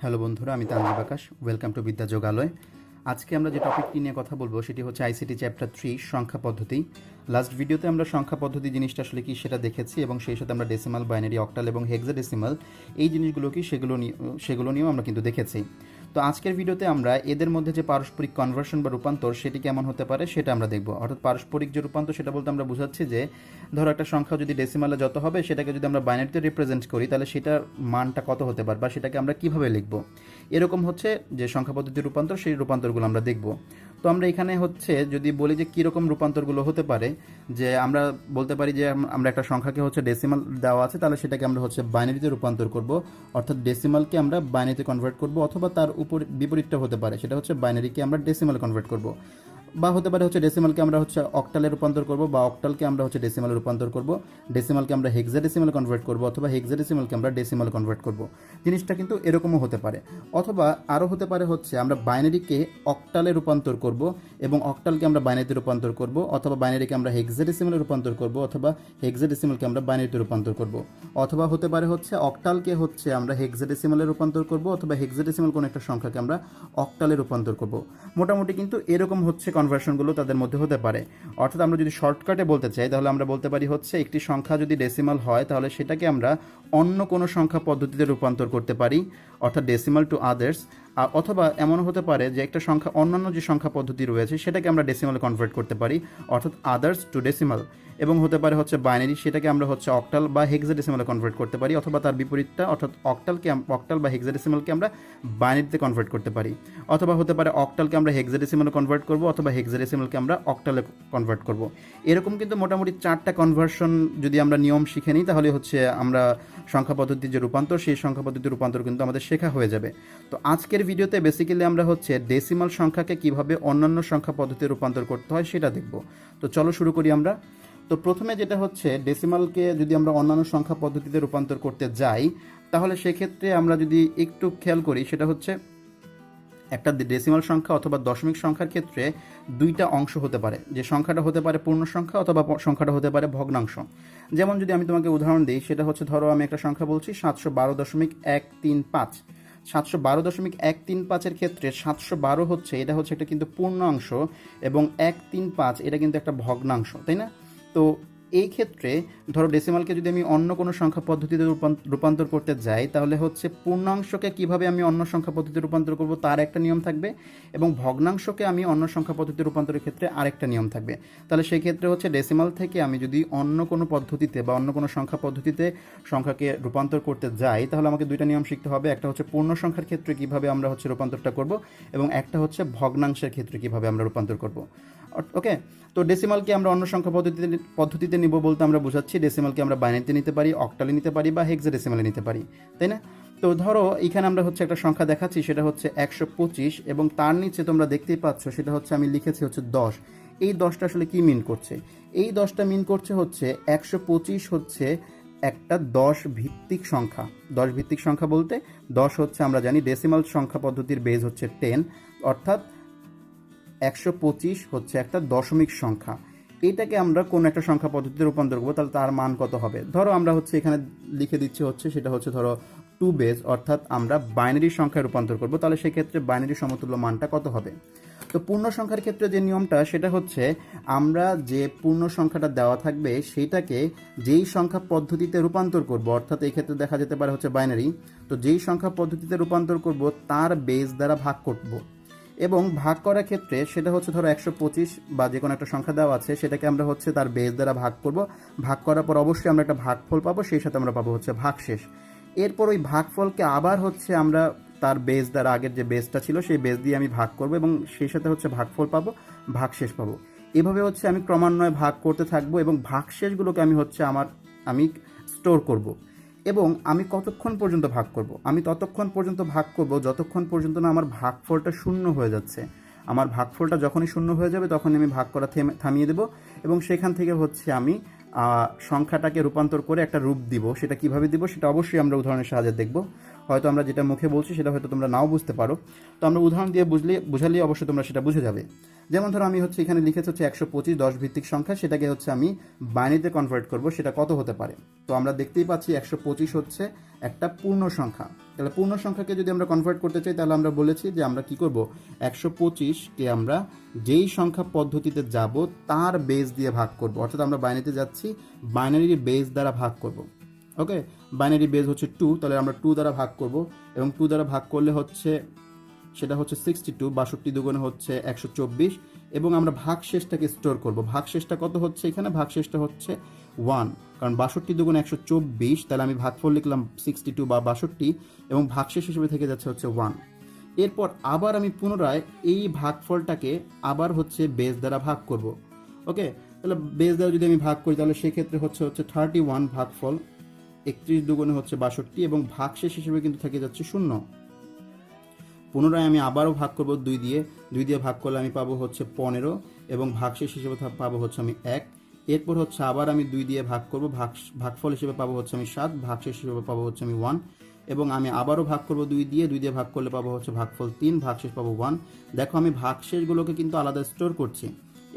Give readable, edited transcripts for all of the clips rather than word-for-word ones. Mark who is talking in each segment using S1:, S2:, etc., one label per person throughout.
S1: Hello বন্ধুরা, আমি তানজিব আকাশ। Welcome to বিদ্যা যোগালয়। আজকে আমরা যে টপিকটি নিয়ে কথা বলবো সেটি হচ্ছে আইসিটি চ্যাপ্টার 3 সংখ্যা পদ্ধতি। লাস্ট ভিডিওতে আমরা সংখ্যা পদ্ধতি জিনিসটা আসলে কি সেটা দেখেছি এবং সেই সাথে আমরা ডেসিমাল, বাইনারি, অক্টাল এবং হেক্সাডেসিমাল এই জিনিসগুলো কি সেগুলো নিয়েও আমরা কিন্তু দেখেছি। তো আজকের ভিডিওতে আমরা এদের মধ্যে যে পারস্পরিক কনভার্সন বা রূপান্তর সেটি কেমন হতে পারে সেটা আমরা দেখব। অর্থাৎ পারস্পরিক যে রূপান্তর সেটা বলতে আমরা বোঝাচ্ছি যে ধরো একটা সংখ্যা যদি ডেসিমালে যত হবে সেটাকে যদি আমরা বাইনারিতে রিপ্রেজেন্ট করি তাহলে সেটার মানটা কত হতে পারে বা সেটাকে আমরা কিভাবে লিখব, এরকম হচ্ছে যে সংখ্যা পদ্ধতির রূপান্তর, সেই রূপান্তরগুলো আমরা দেখব। তো আমরা এখানে হচ্ছে যদি বলি যে কীরকম রূপান্তরগুলো হতে পারে, যে আমরা বলতে পারি যে আমরা একটা সংখ্যাকে হচ্ছে ডেসিমাল দেওয়া আছে তাহলে সেটাকে আমরা হচ্ছে বাইনারিতে রূপান্তর করব, অর্থাৎ ডেসিমালকে আমরা বাইনারিতে কনভার্ট করব, অথবা তার উপর বিপরীতটা হতে পারে, সেটা হচ্ছে বাইনারিকে আমরা ডেসিমালে কনভার্ট করব, বা হতে পারে হচ্ছে ডেসিমালকে আমরা হচ্ছে অক্টালে রূপান্তর করব, বা অক্টালকে আমরা হচ্ছে ডেসিমালে রূপান্তর করব, ডেসিমালকে আমরা হেক্সাডেসিমালে কনভার্ট করব, অথবা হেক্সাডেসিমালকে আমরা ডেসিমালে কনভার্ট করব। জিনিসটা কিন্তু এরকমও হতে পারে। অথবা আরও হতে পারে হচ্ছে আমরা বাইনারিকে অক্টালে রূপান্তর করব এবং অক্টালকে আমরা বাইনারিতে রূপান্তর করব, অথবা বাইনারিকে আমরা হেক্সাডেসিমালে রূপান্তর করব, অথবা হেক্সাডেসিমালকে আমরা বাইনারিতে রূপান্তর করব। অথবা হতে পারে হচ্ছে অক্টালকে হচ্ছে আমরা হেক্সাডেসিমালে রূপান্তর করব, অথবা হেক্সাডেসিমাল কোনো একটা সংখ্যাকে আমরা অক্টালে রূপান্তর করব। মোটামুটি কিন্তু এরকম হচ্ছে কনভার্সনগুলো তাদের মধ্যে হতে পারে। অর্থাৎ আমরা যদি শর্টকাটে বলতে চাই তাহলে আমরা বলতে পারি হচ্ছে একটি সংখ্যা যদি ডেসিমাল হয় তাহলে সেটাকে আমরা অন্য কোনো সংখ্যা পদ্ধতিতে রূপান্তর করতে পারি, অর্থাৎ ডেসিমাল টু আদার্স। অথবা এমন হতে পারে যে একটা সংখ্যা অন্যান্য যে সংখ্যা পদ্ধতি রয়েছে সেটাকে আমরা ডেসিমালে কনভার্ট করতে পারি, অর্থাৎ আদার্স টু ডেসিমাল। এবং হতে পারে হচ্ছে বাইনারি, সেটাকে আমরা হচ্ছে অক্টাল বা হেক্সাডেসিমালে কনভার্ট করতে পারি, অথবা তার বিপরীতটা অর্থাৎ অক্টাল বা হেক্সাডেসিমালকে আমরা বাইনারিতে কনভার্ট করতে পারি। অথবা হতে পারে অক্টালকে আমরা হেক্সাডেসিমালে কনভার্ট করব, অথবা হেক্সাডেসিমালকে আমরা অক্টালে কনভার্ট করব। এরকম কিন্তু মোটামুটি 4টা কনভার্সন যদি আমরা নিয়ম শিখে নিই তাহলে হচ্ছে আমরা সংখ্যা পদ্ধতির যে রূপান্তর সেই সংখ্যা পদ্ধতির রূপান্তর কিন্তু আমাদের শেখা হয়ে যাবে। তো আজকের ভিডিওতে বেসিক্যালি আমরা হচ্ছে ডেসিমাল সংখ্যাকে কিভাবে অন্যান্য সংখ্যা পদ্ধতিতে রূপান্তর করতে হয় সেটা দেখব। তো চলো শুরু করি আমরা। তো প্রথমে যেটা হচ্ছে ডেসিমালকে যদি আমরা অন্যান্য সংখ্যা পদ্ধতিতে রূপান্তর করতে যাই তাহলে সেক্ষেত্রে আমরা যদি একটু খেয়াল করি সেটা হচ্ছে একটা ডেসিমাল সংখ্যা অথবা দশমিক সংখ্যার ক্ষেত্রে দুইটা অংশ হতে পারে, যে সংখ্যাটা হতে পারে পূর্ণ সংখ্যা অথবা সংখ্যাটা হতে পারে ভগ্নাংশ। যেমন যদি আমি তোমাকে উদাহরণ দিই সেটা হচ্ছে ধরো আমি একটা সংখ্যা বলছি 712.135। 712.135-এর ক্ষেত্রে 712 হচ্ছে এটা হচ্ছে একটা কিন্তু পূর্ণাংশ এবং 135 এটা কিন্তু একটা ভগ্নাংশ, তাই না? তো এই ক্ষেত্রে ধরো ডেসিমালকে যদি আমি অন্য কোনো সংখ্যা পদ্ধতিতে রূপান্তর করতে যাই তাহলে হচ্ছে পূর্ণাংশকে কিভাবে আমি অন্য সংখ্যা পদ্ধতিতে রূপান্তর করব তার একটা নিয়ম থাকবে, এবং ভগ্নাংশকে আমি অন্য সংখ্যা পদ্ধতিতে রূপান্তরের ক্ষেত্রে আরেকটা নিয়ম থাকবে। তাহলে সেই ক্ষেত্রে হচ্ছে ডেসিমাল থেকে আমি যদি অন্য কোনো পদ্ধতিতে বা অন্য কোনো সংখ্যা পদ্ধতিতে সংখ্যাকে রূপান্তর করতে যাই তাহলে আমাকে দুইটা নিয়ম শিখতে হবে। একটা হচ্ছে পূর্ণ সংখ্যার ক্ষেত্রে কিভাবে আমরা হচ্ছে রূপান্তরটা করব, এবং একটা হচ্ছে ভগ্নাংশের ক্ষেত্রে কিভাবে আমরা রূপান্তর করব। ওকে, তো ডেসিমালকে আমরা অন্য সংখ্যা পদ্ধতিতে নিব বলতে আমরা বোঝাচ্ছি ডেসিমালকে আমরা বাইনারিতে নিতে পারি, অক্টালে নিতে পারি, বা হেক্সাডেসিমালে নিতে পারি, তাই না? তো ধরো এখানে আমরা হচ্ছে একটা সংখ্যা দেখাচ্ছি সেটা হচ্ছে 125 এবং তার নিচে তোমরা দেখতেই পাচ্ছ সেটা হচ্ছে আমি লিখেছি হচ্ছে 10। এই 10টা আসলে কি মিন করছে? এই 10টা মিন করছে হচ্ছে 125 হচ্ছে একটা 10 ভিত্তিক সংখ্যা। 10 ভিত্তিক সংখ্যা বলতে 10 হচ্ছে আমরা জানি ডেসিমাল সংখ্যা পদ্ধতির বেজ হচ্ছে 10, অর্থাৎ 125 হচ্ছে একটা দশমিক সংখ্যা। এটাকে আমরা কোন একটা সংখ্যা পদ্ধতিতে রূপান্তর করবো তাহলে তার মান কত হবে? ধরো আমরা হচ্ছে এখানে লিখে দিচ্ছি হচ্ছে সেটা হচ্ছে ধরো 2 বেজ, অর্থাৎ আমরা বাইনারি সংখ্যায় রূপান্তর করবো, তাহলে সেক্ষেত্রে বাইনারি সমতুল্য মানটা কত হবে? তো পূর্ণ সংখ্যার ক্ষেত্রে যে নিয়মটা সেটা হচ্ছে আমরা যে পূর্ণ সংখ্যাটা দেওয়া থাকবে সেইটাকে যেই সংখ্যা পদ্ধতিতে রূপান্তর করব, অর্থাৎ এই ক্ষেত্রে দেখা যেতে পারে হচ্ছে বাইনারি, তো যেই সংখ্যা পদ্ধতিতে রূপান্তর করব তার বেজ দ্বারা ভাগ করব, এবং ভাগ করার ক্ষেত্রে সেটা হচ্ছে ধরো 125 বা যে কোনো একটা সংখ্যা দেওয়া আছে সেটাকে আমরা হচ্ছে তার বেজ দ্বারা ভাগ করব। ভাগ করার পর অবশ্যই আমরা একটা ভাগফল পাবো, সেই সাথে আমরা পাবো হচ্ছে ভাগশেষ। এরপর ওই ভাগফলকে আবার হচ্ছে আমরা তার বেজ দ্বারা, আগের যে বেজটা ছিল সেই বেজ দিয়ে আমি ভাগ করব এবং সেই সাথে হচ্ছে ভাগফল পাবো, ভাগশেষ পাবো। এভাবে হচ্ছে আমি ক্রমান্বয়ে ভাগ করতে থাকবো এবং ভাগশেষগুলোকে আমি হচ্ছে আমি স্টোর করব। এবং আমি কতক্ষণ পর্যন্ত ভাগ করব? আমি ততক্ষণ পর্যন্ত ভাগ করব যতক্ষণ পর্যন্ত না আমার ভাগফলটা শূন্য হয়ে যাচ্ছে। আমার ভাগফলটা যখনই শূন্য হয়ে যাবে তখন আমি ভাগ করা থামিয়ে দেব, এবং সেখান থেকে হচ্ছে আমি সংখ্যাটাকে রূপান্তর করে একটা রূপ দিব। সেটা কিভাবে দিব সেটা অবশ্যই আমরা উদাহরণের সাহায্যে দেখব। হয়তো আমরা যেটা মুখে বলছি সেটা হয়তো তোমরা নাও বুঝতে পারো। তো আমরা উদাহরণ দিয়ে বুঝালে অবশ্যই তোমরা সেটা বুঝে যাবে। যেমন ধরো আমি হচ্ছে এখানে লিখেছি হচ্ছে 125 10 ভিত্তিক সংখ্যা, সেটাকে হচ্ছে আমি বাইনারিতে কনভার্ট করব, সেটা কত হতে পারে। তো আমরা দেখতেই পাচ্ছি 125 হচ্ছে একটা পূর্ণ সংখ্যা। তাহলে পূর্ণ সংখ্যাকে যদি আমরা কনভার্ট করতে চাই তাহলে আমরা বলেছি যে আমরা কি করব, 125কে আমরা যেই সংখ্যা পদ্ধতিতে যাব তার বেস দিয়ে ভাগ করব। অর্থাৎ আমরা বাইনারিতে যাচ্ছি, বাইনারির বেস দ্বারা ভাগ করব। ওকে, বাইনারি বেস হচ্ছে 2, তাহলে আমরা 2 দ্বারা ভাগ করব এবং 2 দ্বারা ভাগ করলে হচ্ছে সেটা হচ্ছে 62, 62 দুগুণে হচ্ছে 124 এবং আমরা ভাগশেষটাকে স্টোর করব। ভাগশেষটা কত হচ্ছে এখানে, ভাগশেষটা হচ্ছে 1, কারণ 62 দুগুণে 124, তাহলে আমি ভাগফল লিখলাম 62 বা 62 এবং ভাগশেষ হিসেবে থেকে যাচ্ছে হচ্ছে 1। এরপর আবার আমি পুনরায় এই ভাগফলটাকে আবার হচ্ছে বেস দ্বারা ভাগ করব। ওকে, তাহলে বেস দ্বারা যদি আমি ভাগ করি তাহলে সেক্ষেত্রে হচ্ছে 31 ভাগফল 31 দুগুণে হচ্ছে 62 এবং ভাগশেষ হিসেবে কিন্তু থেকে যাচ্ছে 0। পুনরায় আমি আবারও ভাগ করব 2 দিয়ে, 2 দিয়ে ভাগ করলে আমি পাবো হচ্ছে 15 এবং ভাগশেষ হিসেবে পাবো হচ্ছে আমি 1। এরপর হচ্ছে আবার আমি 2 দিয়ে ভাগ করব, ভাগফল হিসেবে পাবো হচ্ছে আমি 7, ভাগশেষ হিসেবে পাবো হচ্ছে আমি 1 এবং আমি আবারও ভাগ করব 2 দিয়ে, 2 দিয়ে ভাগ করলে পাবো হচ্ছে ভাগফল 3, ভাগশেষ পাবো 1। দেখো আমি ভাগশেষগুলোকে কিন্তু আলাদা স্টোর করছি।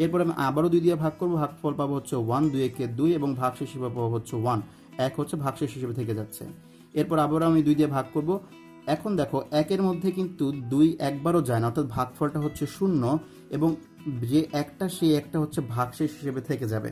S1: এরপর আমি আবারও 2 দিয়ে ভাগ করব, ভাগফল পাবো হচ্ছে 1, 2 একে 2 এবং ভাগশেষ হিসেবে পাবো হচ্ছে 1, 1 হচ্ছে ভাগশেষ হিসেবে থেকে যাচ্ছে। এরপর আবারও আমি 2 দিয়ে ভাগ করব। এখন দেখো 1-এর মধ্যে কিন্তু 2 একবারও যায় না, অর্থাৎ ভাগফলটা হচ্ছে 0 এবং যে একটা সেই একটা হচ্ছে ভাগশেষ হিসেবে থেকে যাবে।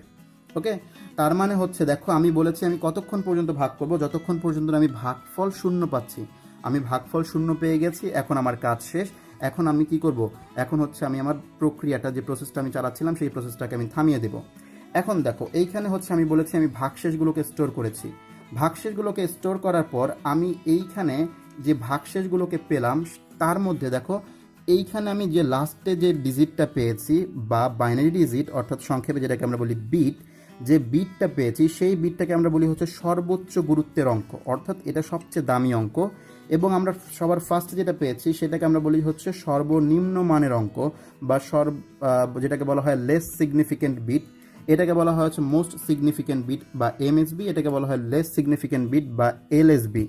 S1: ওকে, তার মানে হচ্ছে দেখো আমি বলেছি আমি কতক্ষণ পর্যন্ত ভাগ করব, যতক্ষণ পর্যন্ত আমি ভাগফল 0 পাচ্ছি। আমি ভাগফল 0 পেয়ে গেছি, এখন আমার কাজ শেষ। এখন আমি কি করব, এখন হচ্ছে আমি আমার প্রক্রিয়াটা, যে প্রসেসটা আমি চালাচ্ছিলাম সেই প্রসেসটাকে আমি থামিয়ে দেব। এখন দেখো এইখানে হচ্ছে আমি বলেছি আমি ভাগশেষগুলোকে স্টোর করেছি। ভাগশেষগুলোকে স্টোর করার পর আমি এইখানে যে ভাগশেষগুলোকে পেলাম তার মধ্যে দেখো এইখানে আমি যে লাস্টে যে ডিজিটটা পেয়েছি বা বাইনারি ডিজিট, অর্থাৎ সংক্ষেপে যেটাকে আমরা বলি বিট, যে বিটটা পেয়েছি সেই বিটটাকে আমরা বলি হচ্ছে সর্বোচ্চ গুরুত্বের অঙ্ক, অর্থাৎ এটা সবচেয়ে দামি অঙ্ক। এবং আমরা সবার ফার্স্ট যেটা পেয়েছি সেটাকে আমরা বলি হচ্ছে সর্বনিম্ন মানের অঙ্ক বা যেটাকে বলা হয় লেস সিগনিফিকেন্ট বিট। এটাকে বলা হয় হচ্ছে মোস্ট সিগনিফিকেন্ট বিট বা এমএসবি, এটাকে বলা হয় লেস সিগনিফিকেন্ট বিট বা এলএসবি।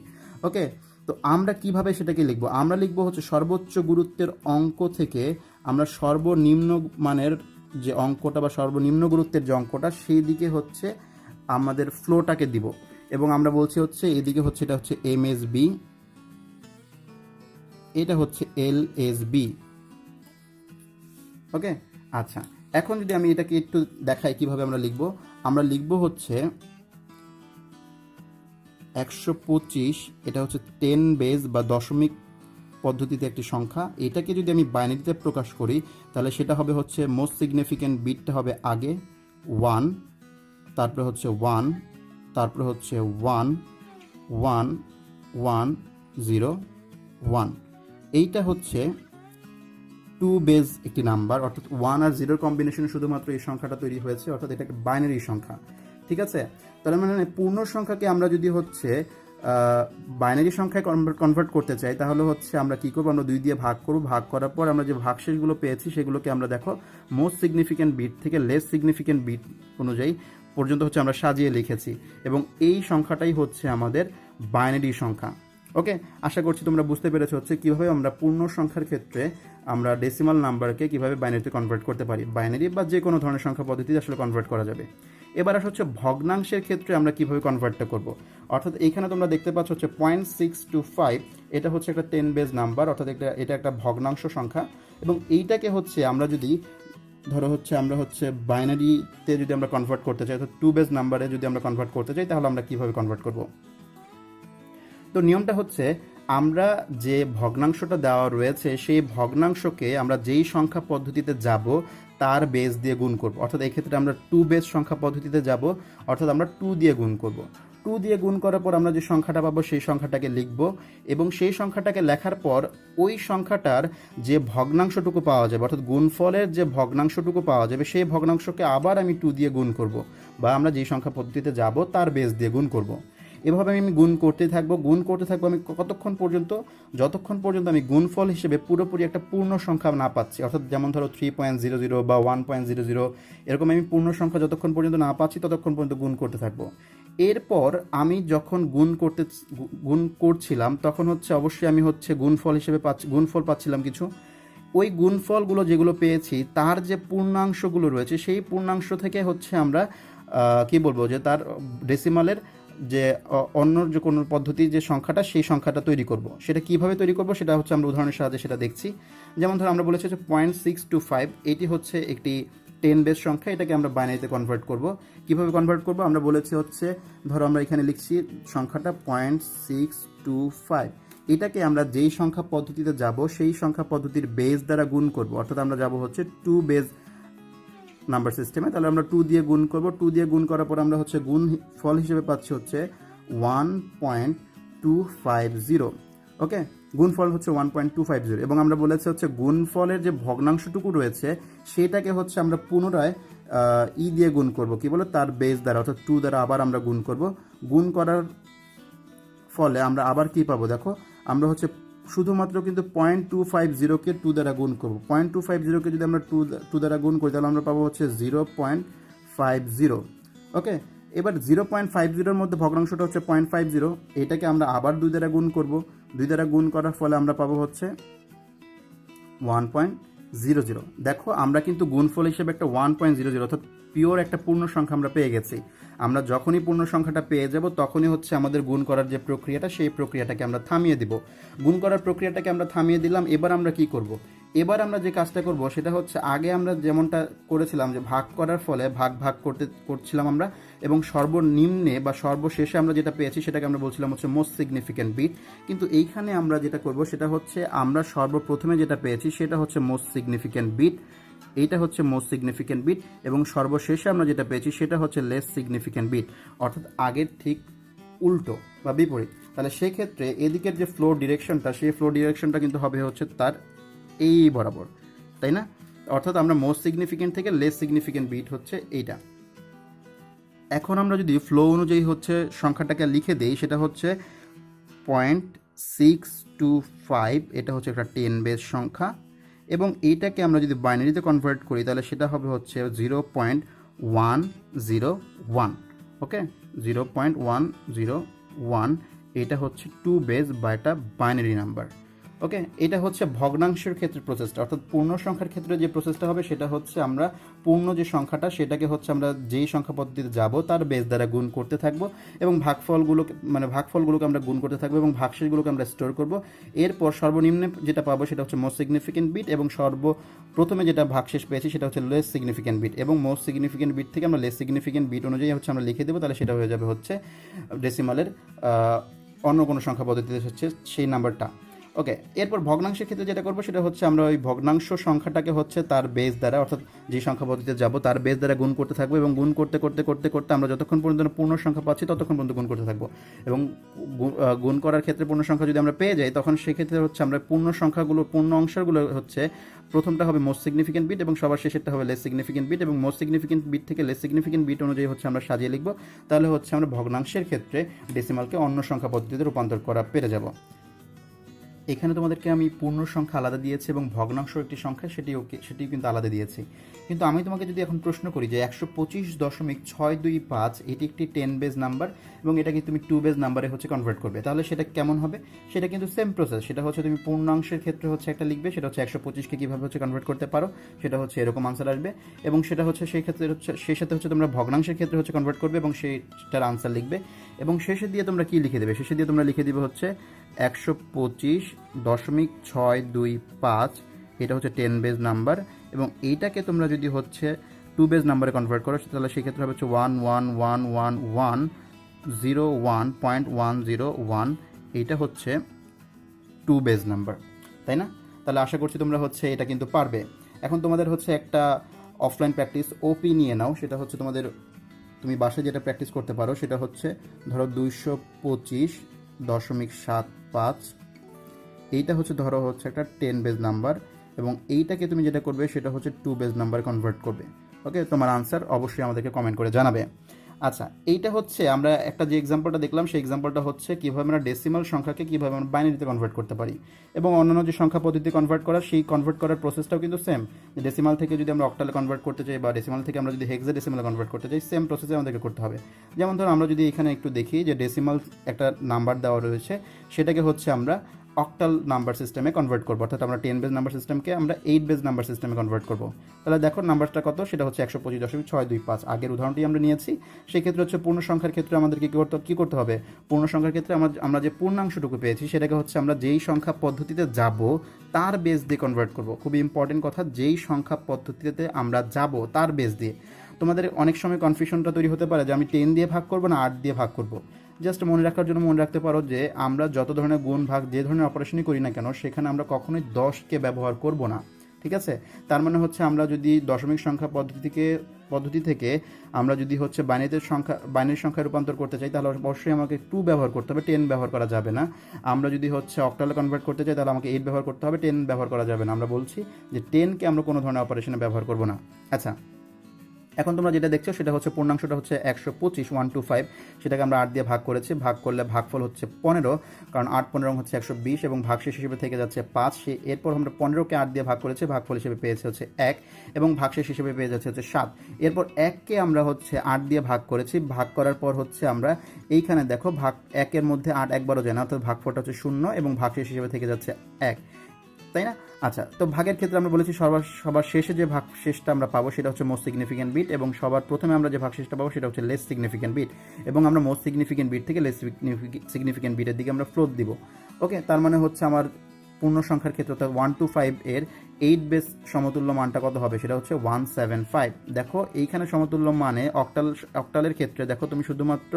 S1: ওকে, তো আমরা কিভাবে সেটাকে লিখবো, আমরা লিখবো হচ্ছে সর্বোচ্চ গুরুত্বের অঙ্ক থেকে আমরা সর্বনিম্ন মানের যে অঙ্কটা বা সর্বনিম্ন গুরুত্বের যে অঙ্কটা সেই দিকে হচ্ছে আমাদের ফ্লোটাকে দিব এবং আমরা বলছি হচ্ছে এদিকে হচ্ছে এটা হচ্ছে এমএসবি, এটা হচ্ছে এলএসবি। ওকে, আচ্ছা এখন যদি আমি এটাকে একটু দেখাই কিভাবে আমরা লিখবো, আমরা লিখবো হচ্ছে 125, এটা হচ্ছে 10 বেস বা দশমিক পদ্ধতিতে একটি সংখ্যা। এটাকে যদি আমি বাইনারিতে প্রকাশ করি তাহলে সেটা হবে হচ্ছে মোস্ট সিগনিফিকেন্ট বিটটা হবে আগে 1, তারপরে হচ্ছে 1, তারপরে হচ্ছে 1 1 1 0 1। এইটা হচ্ছে 2 বেস একটি নাম্বার, অর্থাৎ 1 আর 0 কম্বিনেশনে শুধুমাত্র এই সংখ্যাটা তৈরি হয়েছে, অর্থাৎ এটা একটা বাইনারি সংখ্যা। ঠিক আছে, তাহলে মানে পূর্ণ সংখ্যাকে আমরা যদি হচ্ছে বাইনারি সংখ্যায় কনভার্ট করতে চাই তাহলে হচ্ছে আমরা কি করব, আমরা 2 দিয়ে ভাগ করব। ভাগ করার পর আমরা যে ভাগশেষগুলো পেয়েছি সেগুলোকে আমরা দেখো মোস্ট সিগনিফিকেন্ট বিট থেকে লেস সিগনিফিকেন্ট বিট অনুযায়ী পর্যন্ত হচ্ছে আমরা সাজিয়ে লিখেছি এবং এই সংখ্যাটাই হচ্ছে আমাদের বাইনারি সংখ্যা। ওকে, আশা করছি তোমরা বুঝতে পেরেছো হচ্ছে কীভাবে আমরা পূর্ণ সংখ্যার ক্ষেত্রে আমরা ডেসিমাল নাম্বারকে কীভাবে বাইনারিতে কনভার্ট করতে পারি, বাইনারি বা যে কোনো ধরনের সংখ্যা পদ্ধতিতে আসলে কনভার্ট করা যাবে। এবার আসা হচ্ছে ভগ্নাংশের ক্ষেত্রে আমরা কীভাবে কনভার্টটা করব। অর্থাৎ এইখানে তোমরা দেখতে পাচ্ছ হচ্ছে 0.625, এটা হচ্ছে একটা 10 বেস নাম্বার, অর্থাৎ এটা একটা ভগ্নাংশ সংখ্যা এবং এইটাকে হচ্ছে আমরা যদি ধরো হচ্ছে আমরা হচ্ছে বাইনারিতে যদি আমরা কনভার্ট করতে চাই, অর্থাৎ 2 বেস নাম্বারে যদি আমরা কনভার্ট করতে চাই তাহলে আমরা কীভাবে কনভার্ট করব। তো নিয়মটা হচ্ছে আমরা যে ভগ্নাংশটা দেওয়া রয়েছে সেই ভগ্নাংশকে আমরা যেই সংখ্যা পদ্ধতিতে যাব তার বেস দিয়ে গুণ করব। অর্থাৎ এই ক্ষেত্রে আমরা 2 বেস সংখ্যা পদ্ধতিতে যাব, অর্থাৎ আমরা 2 দিয়ে গুণ করব। 2 দিয়ে গুণ করার পর আমরা যে সংখ্যাটা পাবো সেই সংখ্যাটাকে লিখব এবং সেই সংখ্যাটাকে লেখার পর ওই সংখ্যাটার যে ভগ্নাংশটুকু পাওয়া যাবে, অর্থাৎ গুণফলের যে ভগ্নাংশটুকু পাওয়া যাবে সেই ভগ্নাংশকে আবার আমি 2 দিয়ে গুণ করব বা আমরা যেই সংখ্যা পদ্ধতিতে যাব তার বেস দিয়ে গুণ করব। এভাবে আমি গুণ করতে থাকবো আমি কতক্ষণ পর্যন্ত, যতক্ষণ পর্যন্ত আমি গুণফল হিসেবে পুরোপুরি একটা পূর্ণ সংখ্যা না পাচ্ছি। অর্থাৎ যেমন ধরো 3.00 বা 1.00 এরকম আমি পূর্ণ সংখ্যা যতক্ষণ পর্যন্ত না পাচ্ছি ততক্ষণ পর্যন্ত গুণ করতে থাকবো। এরপর আমি যখন গুণ করছিলাম তখন হচ্ছে অবশ্যই আমি হচ্ছে গুণফল পাচ্ছিলাম কিছু। ওই গুণফলগুলো যেগুলো পেয়েছি তার যে পূর্ণাংশগুলো রয়েছে সেই পূর্ণাংশ থেকে হচ্ছে আমরা কি বলবো যে তার ডেসিমালের যে অন্য যে কোনো পদ্ধতির যে সংখ্যাটা সেই সংখ্যাটা তৈরি করব। সেটা কিভাবে তৈরি করব সেটা হচ্ছে আমরা উদাহরণের সাহায্যে সেটা দেখছি। যেমন ধরো আমরা বলেছি যে 0.625 এটি হচ্ছে একটি 10 বেস সংখ্যা, এটাকে আমরা বাইনারিতে কনভার্ট করব। কিভাবে কনভার্ট করব আমরা বলেছি হচ্ছে ধরো আমরা এখানে লিখছি সংখ্যাটা 0.625, এটাকে আমরা যেই সংখ্যা পদ্ধতিতে যাব সেই সংখ্যা পদ্ধতির বেস দ্বারা গুণ করব, অর্থাৎ আমরা যাব হচ্ছে 2 বেস নাম্বার সিস্টেমে। তাহলে আমরা 2 দিয়ে গুণ করব, 2 দিয়ে গুণ করার পর আমরা হচ্ছে গুণ ফল হিসেবে পাচ্ছি হচ্ছে 1.250। ওকে, গুণফল হচ্ছে 1.250 এবং আমরা বলেছি হচ্ছে গুণফলের যে ভগ্নাংশটুকু রয়েছে সেটাকে হচ্ছে আমরা পুনরায় দিয়ে গুণ করব, কি বলে তার বেস দ্বারা, অর্থাৎ 2 দ্বারা আবার আমরা গুণ করব। গুণ করার ফলে আমরা আবার কি পাবো দেখো, আমরা হচ্ছে শুধুমাত্র কিন্তু 0.250কে 2 দ্বারা গুণ করবো। 0.250কে যদি আমরা 2 দ্বারা গুণ করি তাহলে আমরা পাবো হচ্ছে 0.50। ওকে, এবার 0.50-র মধ্যে ভগ্নাংশটা হচ্ছে 0.50, এটাকে আমরা আবার 2 দ্বারা গুণ করব। 2 দ্বারা গুণ করার ফলে আমরা পাবো হচ্ছে 1.00। দেখো আমরা কিন্তু গুণফল হিসেবে একটা 1.00 অর্থাৎ পিওর একটা পূর্ণ সংখ্যা আমরা পেয়ে গেছি। আমরা যখনই পূর্ণ সংখ্যাটা পেয়ে যাব তখনই হচ্ছে আমাদের গুণ করার যে প্রক্রিয়াটা সেই প্রক্রিয়াটাকে আমরা থামিয়ে দিব। গুণ করার প্রক্রিয়াটাকে আমরা থামিয়ে দিলাম। এবার আমরা কি করব, এবার আমরা যে কাজটা করব সেটা হচ্ছে আগে আমরা যেমনটা করেছিলাম যে ভাগ করার ফলে ভাগ করছিলাম আমরা, এবং সর্বনিম্নে বা সর্বশেষে আমরা যেটা পেয়েছি সেটাকে আমরা বলছিলাম হচ্ছে মোস্ট সিগনিফিক্যান্ট বিট। কিন্তু এইখানে আমরা যেটা করব সেটা হচ্ছে আমরা সর্বপ্রথমে যেটা পেয়েছি সেটা হচ্ছে মোস্ট সিগনিফিক্যান্ট বিট, এইটা হচ্ছে মোস্ট সিগনিফিক্যান্ট বিট, এবং সর্বশেষে আমরা যেটা পেয়েছি সেটা হচ্ছে লেস সিগনিফিক্যান্ট বিট, অর্থাৎ আগের ঠিক উল্টো বা বিপরীত। তাহলে সেক্ষেত্রে এদিকের যে ফ্লো ডিরেকশনটা সেই ফ্লো ডিরেকশনটা কিন্তু হবে হচ্ছে তার এই বরাবর, তাই না? অর্থাৎ আমরা মোস্ট সিগনিফিক্যান্ট থেকে লেস সিগনিফিক্যান্ট বিট হচ্ছে এইটা। এখন আমরা যদি ফ্লো অনুযায়ী হচ্ছে সংখ্যাটাকে লিখে দেই সেটা হচ্ছে 0.625, এটা হচ্ছে একটা 10 বেস সংখ্যা, এবং এইটাকে আমরা যদি বাইনারিতে কনভার্ট করি তাহলে সেটা হবে হচ্ছে 0.101। ওকে, 0.101, এটা হচ্ছে 2 বেস বা একটা বাইনারি নাম্বার। ওকে, এটা হচ্ছে ভগ্নাংশের ক্ষেত্রে প্রসেসটা, অর্থাৎ পূর্ণ সংখ্যার ক্ষেত্রে যে প্রসেসটা হবে সেটা হচ্ছে আমরা পূর্ণ যে সংখ্যাটা সেটাকে হচ্ছে আমরা যেই সংখ্যা পদ্ধতিতে যাব তার বেস দ্বারা গুণ করতে থাকবো, এবং ভাগফলগুলোকে আমরা গুণ করতে থাকবো এবং ভাগশেষগুলোকে আমরা স্টোর করব। এরপর সর্বনিম্নে যেটা পাবো সেটা হচ্ছে মোস্ট সিগনিফিক্যান্ট বিট, এবং সর্বপ্রথমে যেটা ভাগশেষ পেয়েছি সেটা হচ্ছে লেস সিগনিফিক্যান্ট বিট, এবং মোস্ট সিগনিফিক্যান্ট বিট থেকে আমরা লেস সিগনিফিক্যান্ট বিট অনুযায়ী হচ্ছে আমরা লিখে দেবো। তাহলে সেটা হয়ে যাবে হচ্ছে ডেসিমালের অন্য কোনো সংখ্যা পদ্ধতিতে হচ্ছে সেই নাম্বারটা। ওকে, এরপর ভগ্নাংশের ক্ষেত্রে যেটা করবো সেটা হচ্ছে আমরা ওই ভগ্নাংশ সংখ্যাটাকে হচ্ছে তার বেস দ্বারা, অর্থাৎ যে সংখ্যা পদ্ধতিতে যাব তার বেস দ্বারা গুণ করতে থাকবো, এবং গুণ করতে করতে করতে করতে আমরা যতক্ষণ পর্যন্ত পূর্ণ সংখ্যা পাচ্ছি ততক্ষণ পর্যন্ত গুণ করতে থাকবো। এবং গুণ করার ক্ষেত্রে পূর্ণ সংখ্যা যদি আমরা পেয়ে যাই তখন সেক্ষেত্রে হচ্ছে আমরা পূর্ণ অংশগুলো হচ্ছে প্রথমটা হবে মোস্ট সিগনিফিক্যান্ট বিট এবং সবার শেষেরটা হবে লেস সিগনিফিক্যান্ট বিট, এবং মোস্ট সিগনিফিক্যান্ট বিট থেকে লেস সিগনিফিক্যান্ট বিট অনুযায়ী হচ্ছে আমরা সাজিয়ে লিখবো। তাহলে হচ্ছে আমরা ভগ্নাংশের ক্ষেত্রে ডেসিমালকে অন্য সংখ্যা পদ্ধতিতে রূপান্তর করা পেরে যাব। এখানে তোমাদেরকে আমি পূর্ণ সংখ্যা আলাদা দিয়েছি এবং ভগ্নাংশ একটি সংখ্যা সেটিও কিন্তু আলাদা দিয়েছি। কিন্তু আমি তোমাকে যদি এখন প্রশ্ন করি যে 125.625 এটি একটি 10 বেজ নাম্বার এবং এটাকে তুমি 2 বেজ নাম্বারে হচ্ছে কনভার্ট করবে, তাহলে সেটা কেমন হবে? সেটা কিন্তু সেম প্রসেস। সেটা হচ্ছে তুমি পূর্ণাংশের ক্ষেত্রে হচ্ছে একটা লিখবে, সেটা হচ্ছে 125কে কীভাবে হচ্ছে কনভার্ট করতে পারো, সেটা হচ্ছে এরকম আনসার আসবে, এবং সেটা হচ্ছে সেই ক্ষেত্রে হচ্ছে সেই সাথে হচ্ছে তোমরা ভগ্নাংশের ক্ষেত্রে হচ্ছে কনভার্ট করবে এবং সেইটার আনসার লিখবে, এবং শেষে দিয়ে তোমরা কি লিখে দেবে? শেষে দিয়ে তোমরা লিখে দিবে হচ্ছে 125.625, এটা হচ্ছে 10 বেজ নাম্বার, এবং এইটাকে তোমরা যদি হচ্ছে 2 বেজ নাম্বারে কনভার্ট করো তাহলে সেক্ষেত্রে হবে হচ্ছে 1111101.101, এইটা হচ্ছে 2 বেজ নাম্বার, তাই না? তাহলে আশা করছি তোমরা হচ্ছে এটা কিন্তু পারবে। এখন তোমাদের হচ্ছে একটা অফলাইন প্র্যাকটিস ওপি নিয়ে নাও, সেটা হচ্ছে তুমি বাসায় যেটা প্র্যাকটিস করতে পারো সেটা হচ্ছে ধরো 225.75, এইটা হচ্ছে ধরো হচ্ছে একটা 10 বেজ নাম্বার, এবং এইটাকে তুমি যেটা করবে সেটা হচ্ছে 2 বেজ নাম্বার কনভার্ট করবে। ওকে, তোমার আনসার অবশ্যই আমাদেরকে কমেন্ট করে জানাবে। আচ্ছা, এইটা হচ্ছে আমরা একটা যে এক্সাম্পলটা দেখলাম সেই এক্সাম্পলটা হচ্ছে কীভাবে আমরা ডেসিমাল সংখ্যাকে কীভাবে আমরা বাইনারিতে কনভার্ট করতে পারি, এবং অন্যান্য যে সংখ্যা পদ্ধতি কনভার্ট করার সেই কনভার্ট করার প্রসেসটাও কিন্তু সেম। ডেসিমাল থেকে যদি আমরা অক্টালে কনভার্ট করতে চাই বা ডেসিমাল থেকে আমরা যদি হেক্সাডেসিমালে কনভার্ট করতে চাই, সেম প্রসেসে আমাদেরকে করতে হবে। যেমন ধরো আমরা যদি এখানে একটু দেখি যে ডেসিমাল একটা নাম্বার দেওয়া রয়েছে, সেটাকে হচ্ছে আমরা অক্টাল নাম্বার সিস্টেমে কনভার্ট করবো, অর্থাৎ আমরা 10 বেজ নাম্বার সিস্টেমকে আমরা 8 বেজ নাম্বার সিস্টেমে কনভার্ট করবো। তাহলে দেখো নাম্বারটা কত, সেটা হচ্ছে 125.625। আগের উদাহরণটি আমরা নিয়েছি। সেই ক্ষেত্রে হচ্ছে পূর্ণ সংখ্যার ক্ষেত্রে আমাদেরকে কী করতে হবে, পূর্ণ সংখ্যার ক্ষেত্রে আমরা যে পূর্ণাংশটুকু পেয়েছি সেটাকে হচ্ছে আমরা যেই সংখ্যা পদ্ধতিতে যাব তার বেস দিয়ে কনভার্ট করবো। খুবই ইম্পর্টেন্ট কথা, যেই সংখ্যা পদ্ধতিতে আমরা যাব তার বেস দিয়ে। তোমাদের অনেক সময় কনফিউশনটা তৈরি হতে পারে যে আমি 10 দিয়ে ভাগ করবো না 8 দিয়ে ভাগ করবো। জাস্ট মনে রাখার জন্য মনে রাখতে পারো যে আমরা যত ধরনের গুণ ভাগ যে ধরনের অপারেশনই করি না কেন, সেখানে আমরা কখনোই 10কে ব্যবহার করব না। ঠিক আছে, তার মানে হচ্ছে আমরা যদি দশমিক সংখ্যা পদ্ধতি থেকে আমরা যদি হচ্ছে বাইনারি সংখ্যা রূপান্তর করতে চাই, তাহলে অবশ্যই আমাকে 2 ব্যবহার করতে হবে, 10 ব্যবহার করা যাবে না। আমরা যদি হচ্ছে অক্টালে কনভার্ট করতে চাই, তাহলে আমাকে 8 ব্যবহার করতে হবে, 10 ব্যবহার করা যাবে না। আমরা বলছি যে 10কে আমরা কোনো ধরনের অপারেশনে ব্যবহার করব না। আচ্ছা, এখন তোমরা যেটা দেখছো সেটা হচ্ছে পূর্ণাংশটা হচ্ছে 125 সেটাকে আমরা 8 দিয়ে ভাগ করেছি। ভাগ করলে ভাগফল হচ্ছে 15, কারণ 8 15 হচ্ছে 120 এবং ভাগশেষ হিসেবে থেকে যাচ্ছে 5। এরপর আমরা 15কে 8 দিয়ে ভাগ করেছি, ভাগফল হিসেবে পেয়েছে হচ্ছে 1 এবং ভাগশেষ হিসেবে পেয়ে যাচ্ছে হচ্ছে 7। এরপর 1কে আমরা হচ্ছে 8 দিয়ে ভাগ করেছি, ভাগ করার পর হচ্ছে আমরা এইখানে দেখো 1-এর মধ্যে 8 একবারও যায় না, অর্থাৎ ভাগফলটা হচ্ছে 0 এবং ভাগশেষ হিসেবে থেকে যাচ্ছে 1, তাই না? আচ্ছা, তো ভাগের ক্ষেত্রে আমরা বলেছি সবার শেষে যে ভাগশেষটা আমরা পাবো সেটা হচ্ছে মোস্ট সিগনিফিক্যান্ট বিট, এবং সবার প্রথমে আমরা যে ভাগশেষটা পাবো সেটা হচ্ছে লেস সিগনিফিক্যান্ট বিট, এবং আমরা মোস্ট সিগনিফিক্যান্ট বিট থেকে লেস সিগনিফিক্যান্ট বিটের দিকে আমরা ফ্লোট দিব। ওকে, তার মানে হচ্ছে আমার পূর্ণ সংখ্যার ক্ষেত্রে অর্থাৎ 125 এর 8 বেস সমতুল্য মানটা কত হবে, সেটা হচ্ছে 175। দেখো এইখানে সমতুল্য মানে অক্টালের ক্ষেত্রে দেখো তুমি শুধুমাত্র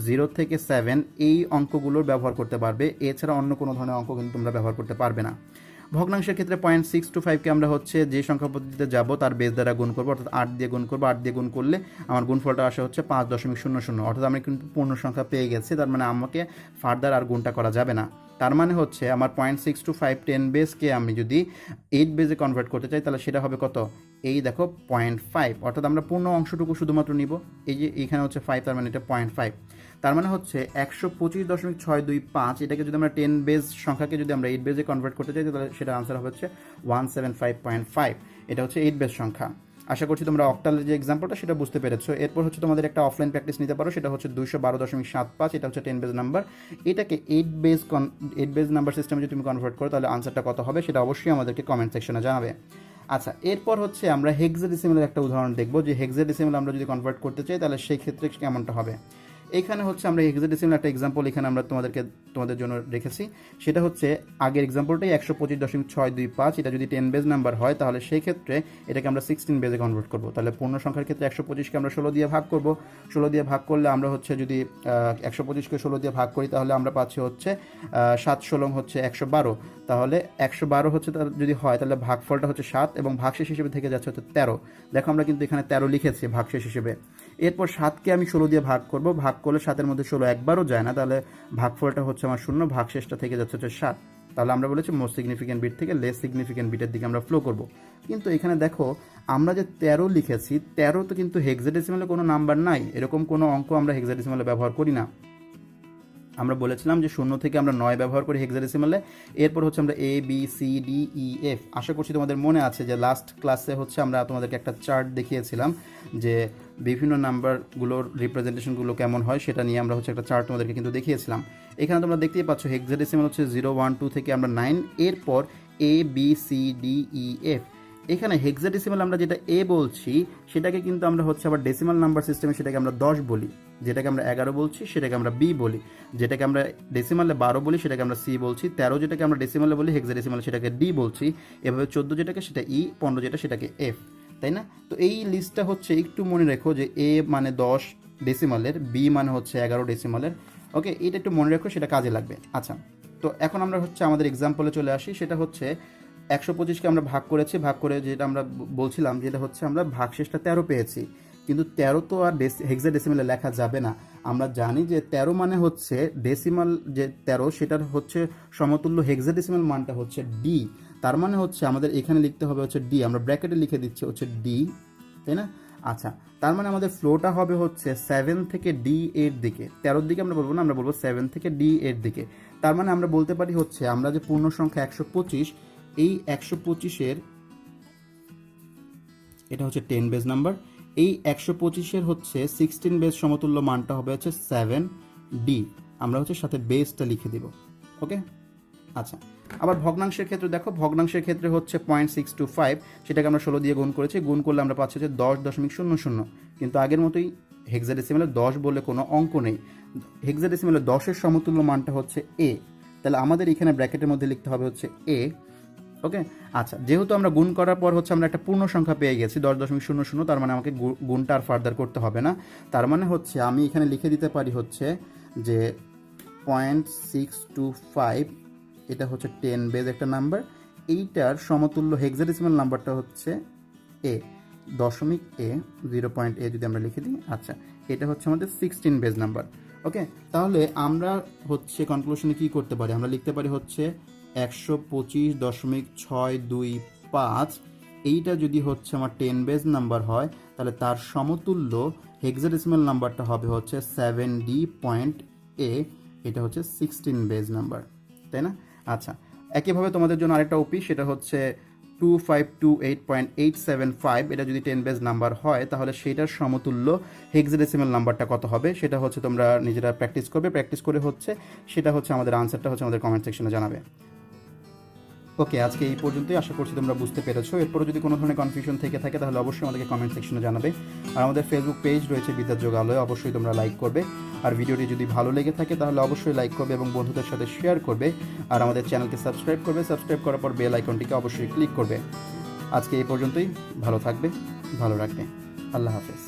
S1: 0 থেকে 7 এই অঙ্কগুলোর ব্যবহার করতে পারবে, এছাড়া অন্য কোনো ধরনের অঙ্ক কিন্তু তোমরা ব্যবহার করতে পারবে না। ভগ্নাংশের ক্ষেত্রে 0.625কে আমরা হচ্ছে যে সংখ্যা পদ্ধতিতে যাব তার বেস দ্বারা গুণ করবো, অর্থাৎ 8 দিয়ে গুণ করবো। 8 দিয়ে গুণ করলে আমার গুণফলটা আসে হচ্ছে 5.00, অর্থাৎ আমি কিন্তু পূর্ণ সংখ্যা পেয়ে গেছি। তার মানে আমাকে ফার্দার আর গুণটা করা যাবে না। তার মানে হচ্ছে আমার 0.625 10 বেসকে আমি যদি 8 বেসে কনভার্ট করতে চাই, তাহলে সেটা হবে কত, এই দেখো 0.5, অর্থাৎ আমরা পূর্ণ অংশটুকু শুধুমাত্র নিব। এই যে এইখানে হচ্ছে 5, তার মানে এটা 0.5। তার মানে হচ্ছে 125.625, এটাকে যদি আমরা 10 বেস সংখ্যাকে যদি আমরা 8 বেসে কনভার্ট করতে চাই, তাহলে সেটা আনসার হবে হচ্ছে 175.5। এটা হচ্ছে 8 বেস সংখ্যা। আশা করছি তোমরা অক্টালের যে এক্সাম্পলটা সেটা বুঝতে পেরেছো। এরপর হচ্ছে তোমাদের একটা অফলাইন প্র্যাকটিস নিতে পারো, সেটা হচ্ছে 212.75, এটা হচ্ছে 10 বেস নাম্বার। এটাকে 8 বেস নাম্বার সিস্টেমে যদি তুমি কনভার্ট করো, তাহলে আনসারটা কত হবে সেটা অবশ্যই আমাদেরকে কমেন্ট সেকশনে জানাবে। আচ্ছা, এরপর হচ্ছে আমরা হেক্সাডেসিমালের একটা উদাহরণ দেখবো, যে হেক্সাডেসিমাল আমরা যদি কনভার্ট করতে চাই তাহলে সেই ক্ষেত্রে কেমনটা হবে। এইখানে হচ্ছে আমরা হেক্সাডেসিমাল একটা এক্সাম্পল এখানে আমরা তোমাদের জন্য রেখেছি, সেটা হচ্ছে আগের এক্সাম্পলটাই 125.625। এটা যদি 10 বেজ নাম্বার হয়, তাহলে সেই ক্ষেত্রে এটাকে আমরা 16 বেজে কনভার্ট করবো। তাহলে পূর্ণ সংখ্যার ক্ষেত্রে 125কে আমরা 16 দিয়ে ভাগ করবো। 16 দিয়ে ভাগ করলে আমরা হচ্ছে যদি 125কে 16 দিয়ে ভাগ করি, তাহলে আমরা পাচ্ছি হচ্ছে 7 16 হচ্ছে 112। তাহলে 112 হচ্ছে যদি হয়, তাহলে ভাগফলটা হচ্ছে 7 এবং ভাগশেষ হিসেবে থেকে যাচ্ছে হচ্ছে 13। দেখো আমরা কিন্তু এখানে 13 লিখেছি ভাগশেষ হিসেবে। এরপর 7কে আমি 16 দিয়ে ভাগ করবো, ভাগ করলে 7-এর মধ্যে 16 একবারও যায় না, তাহলে ভাগফলটা হচ্ছে আমার 0, ভাগশেষটা থেকে যাচ্ছে হচ্ছে 7। তাহলে আমরা বলেছি মোস্ট সিগনিফিক্যান্ট বিট থেকে লেস সিগনিফিক্যান্ট বিটের দিকে আমরা ফ্লো করব। কিন্তু এখানে দেখো আমরা যে 13 লিখেছি, 13 তো কিন্তু হেক্সাডেসিমালে কোনো নাম্বার নাই, এরকম কোনো অঙ্ক আমরা হেক্সাডেসিমালে ব্যবহার করি না। আমরা বলেছিলাম যে 0 থেকে আমরা 9 ব্যবহার করি হেক্সাডেসিমালে। এরপর হচ্ছে আমরা A B C D E F। আশা করছি তোমাদের মনে আছে যে লাস্ট ক্লাসে হচ্ছে আমরা তোমাদেরকে একটা চার্ট দেখিয়েছিলাম যে বিভিন্ন নাম্বারগুলোর রিপ্রেজেন্টেশনগুলো কেমন হয়, সেটা নিয়ে আমরা হচ্ছে একটা চার্ট তোমাদেরকে কিন্তু দেখিয়েছিলাম। এখানে তোমরা দেখতেই পাচ্ছ হেক্সাডেসিমাল হচ্ছে 0 1 2 থেকে আমরা 9, এরপর A B C D E F। এখানে হেক্সাডেসিমাল আমরা যেটা এ বলছি সেটাকে কিন্তু আমরা হচ্ছে আবার ডেসিমাল নাম্বার সিস্টেমে সেটাকে আমরা 10 বলি, যেটাকে আমরা 11 বলছি সেটাকে আমরা বি বলি, যেটাকে আমরা ডেসিমালে 12 বলি সেটাকে আমরা সি বলছি, 13 যেটাকে আমরা ডেসিমালে বলি হেক্সাডেসিমালে সেটাকে ডি বলছি, এভাবে 14 যেটাকে সেটা ই, 15 যেটা সেটাকে এফ, তাই না? তো এই লিস্টটা হচ্ছে একটু মনে রেখো যে এ মানে 10 ডেসিমালের, বি মানে হচ্ছে 11 ডেসিমালের। ওকে, এটা একটু মনে রেখো, সেটা কাজে লাগবে। আচ্ছা, তো এখন আমরা হচ্ছে আমাদের এক্সাম্পলে চলে আসি। সেটা হচ্ছে 125কে আমরা ভাগ করেছি, ভাগ করে যেটা আমরা বলছিলাম যেটা হচ্ছে আমরা ভাগশেষটা 13 পেয়েছি, কিন্তু 13 তো আর হেক্সাডেসিমালে লেখা যাবে না। আমরা জানি যে 13 মানে হচ্ছে ডেসিমাল, যে 13 সেটার হচ্ছে সমতুল্য হেক্সাডেসিমাল মানটা হচ্ছে ডি। তার মানে হচ্ছে আমাদের এখানে লিখতে হবে হচ্ছে ডি, আমরা ব্র্যাকেটে লিখে দিচ্ছি হচ্ছে ডি, তাই না? আচ্ছা, তার মানে আমাদের ফ্লোটা হবে হচ্ছে 7 থেকে ডি এর দিকে, 13 দিকে আমরা বলবো না, আমরা বলবো 7 থেকে ডি এর দিকে। তার মানে আমরা বলতে পারি হচ্ছে আমরা যে পূর্ণ সংখ্যা 125, এই 125-এর এটা হচ্ছে 10 বেজ নাম্বার, এই 125-এর হচ্ছে 16 বেজ সমতুল্য মানটা হবে হচ্ছে 7D। আমরা হচ্ছে সাথে বেজটা লিখে দিব। ওকে, আচ্ছা। আবার ভগ্নাংশের ক্ষেত্রে দেখো, ভগ্নাংশের ক্ষেত্রে হচ্ছে 0.625, সেটাকে আমরা 16 দিয়ে গুণ করেছি, গুণ করলে আমরা পাচ্ছি হচ্ছে 10.00, কিন্তু আগের মতোই হেক্সাডেসিমেলে 10 বলে কোনো অঙ্ক নেই। হেক্সাডেসিমেলে 10-এর সমতুল্য মানটা হচ্ছে এ, তাহলে আমাদের এখানে ব্র্যাকেটের মধ্যে লিখতে হবে হচ্ছে এ। ওকে, আচ্ছা, যেহেতু আমরা গুণ করার পর হচ্ছে আমরা একটা পূর্ণ সংখ্যা পেয়ে গেছি 10.00, তার মানে আমাকে গুণটা আর ফার্দার করতে হবে না। তার মানে হচ্ছে আমি এখানে লিখে দিতে পারি হচ্ছে যে 0.625, এটা হচ্ছে 10 বেজ একটা নাম্বার, এইটার সমতুল্য হেক্সাডেসিমাল নাম্বারটা হচ্ছে এ, দশমিক এ, 0.a যদি আমরা লিখে দিই। আচ্ছা, এটা হচ্ছে আমাদের 16 বেজ নাম্বার। ওকে, তাহলে আমরা হচ্ছে কনক্লুশনে কি করতে পারি, আমরা লিখতে পারি হচ্ছে 125.625, এইটা যদি হচ্ছে আমার 10 বেজ নাম্বার হয়, তাহলে তার সমতুল্য হেক্সাডেসিমাল নাম্বারটা হবে হচ্ছে 7D.A, এটা হচ্ছে 16 বেজ নাম্বার, তাই না? আচ্ছা, একইভাবে তোমাদের জন্য আরেকটা ওপি, সেটা হচ্ছে 2528.875, এটা যদি 10 বেজ নাম্বার হয় তাহলে সেটার সমতুল্য হেক্সাডেসিমাল নাম্বারটা কত হবে, সেটা হচ্ছে তোমরা নিজেরা প্র্যাকটিস করবে, প্র্যাকটিস করে হচ্ছে সেটা হচ্ছে আমাদের আনসারটা হচ্ছে আমাদের কমেন্ট সেকশনে জানাবে। ওকে, আজকে এই পর্যন্তই, আশা করছি তোমরা বুঝতে পেরেছো। এরপরে যদি কোনো ধরনের কনফিউশন থেকে থাকে তাহলে অবশ্যই আমাদেরকে কমেন্ট সেকশনে জানাবে। আর আমাদের ফেসবুক পেজ রয়েছে বিদ্যা যোগালয়, অবশ্যই তোমরা লাইক করবে। আর ভিডিওটি যদি ভালো লেগে থাকে তাহলে অবশ্যই লাইক করবে এবং বন্ধুদের সাথে শেয়ার করবে। আর আমাদের চ্যানেলকে সাবস্ক্রাইব করবে, সাবস্ক্রাইব করার পর বেল আইকনটিকে অবশ্যই ক্লিক করবে। আজকে এই পর্যন্তই, ভালো থাকবে, ভালো রাখবে, আল্লাহ হাফেজ।